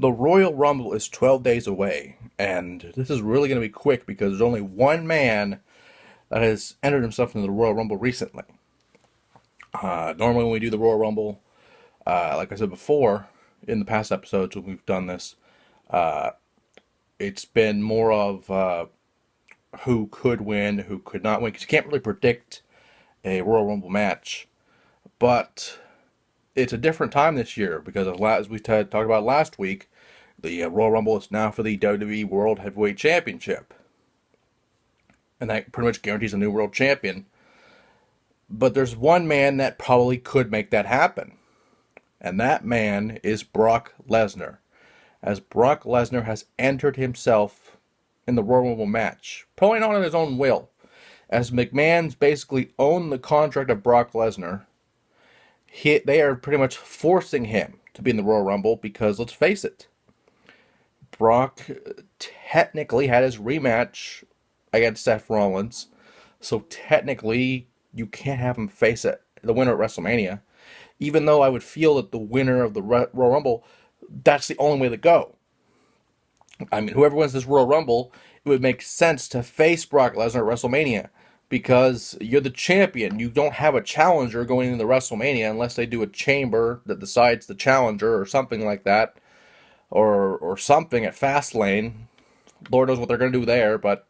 The Royal Rumble is 12 days away, and this is really going to be quick because there's only one man that has entered himself into the Royal Rumble recently. Normally, when we do the Royal Rumble, like I said before, in the past episodes when we've done this, it's been more of who could win, who could not win, because you can't really predict a Royal Rumble match. But it's a different time this year because, as we talked about last week, the Royal Rumble is now for the WWE World Heavyweight Championship. And that pretty much guarantees a new world champion. But there's one man that probably could make that happen. And that man is Brock Lesnar. As Brock Lesnar has entered himself in the Royal Rumble match. Probably not on his own will. As McMahon's basically owned the contract of Brock Lesnar, they are pretty much forcing him to be in the Royal Rumble because, let's face it, Brock technically had his rematch against Seth Rollins, so technically you can't have him face the winner at WrestleMania. Even though I would feel that the winner of the Royal Rumble, that's the only way to go. I mean, whoever wins this Royal Rumble, it would make sense to face Brock Lesnar at WrestleMania because you're the champion. You don't have a challenger going into WrestleMania unless they do a chamber that decides the challenger or something like that. Or something at Fastlane. Lord knows what they're going to do there, but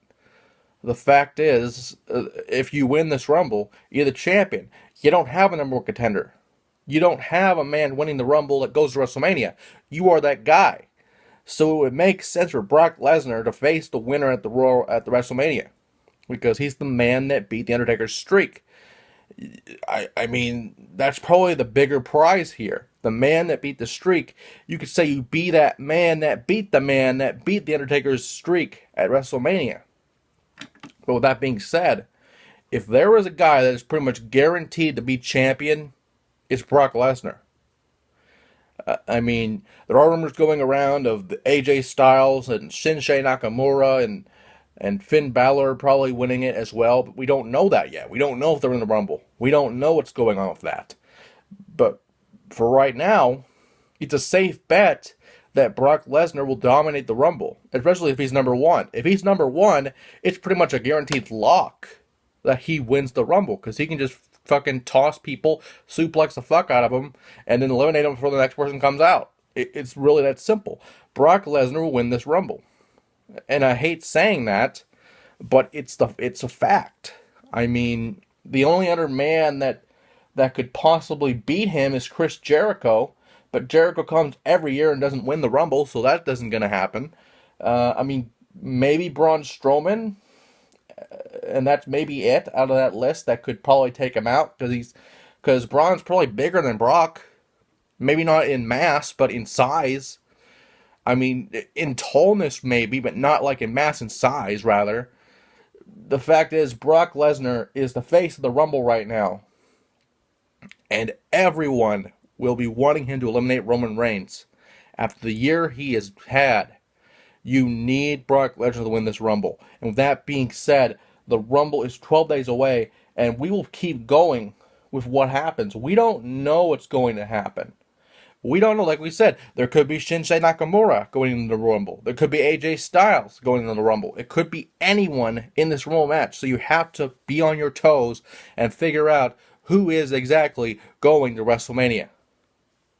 the fact is, if you win this Rumble, you're the champion. You don't have a number one contender. You don't have a man winning the Rumble that goes to WrestleMania. You are that guy. So it would make sense for Brock Lesnar to face the winner at the WrestleMania, because he's the man that beat the Undertaker's streak. I mean, that's probably the bigger prize here. The man that beat the streak. You could say you be that man that beat the Undertaker's streak at WrestleMania. But with that being said, if there was a guy that is pretty much guaranteed to be champion, it's Brock Lesnar. I mean, there are rumors going around of the AJ Styles and Shinsuke Nakamura and Finn Balor probably winning it as well, but we don't know that yet. We don't know if they're in the Rumble. We don't know what's going on with that. But for right now, it's a safe bet that Brock Lesnar will dominate the Rumble, especially if he's number one. If he's number one, it's pretty much a guaranteed lock that he wins the Rumble, because he can just fucking toss people, suplex the fuck out of them, and then eliminate them before the next person comes out. It's really that simple. Brock Lesnar will win this Rumble. And I hate saying that, but it's a fact. I mean, the only other man that could possibly beat him is Chris Jericho, but Jericho comes every year and doesn't win the Rumble, so that isn't going to happen. I mean, maybe Braun Strowman, and that's maybe it out of that list that could probably take him out, because Braun's probably bigger than Brock. Maybe not in mass, but in size. I mean, in tallness maybe, but not like in mass and size, rather. The fact is, Brock Lesnar is the face of the Rumble right now. And everyone will be wanting him to eliminate Roman Reigns. After the year he has had, you need Brock Lesnar to win this Rumble. And with that being said, the Rumble is 12 days away, and we will keep going with what happens. We don't know what's going to happen. We don't know, like we said, there could be Shinsuke Nakamura going into the Rumble. There could be AJ Styles going into the Rumble. It could be anyone in this Rumble match. So you have to be on your toes and figure out who is exactly going to WrestleMania.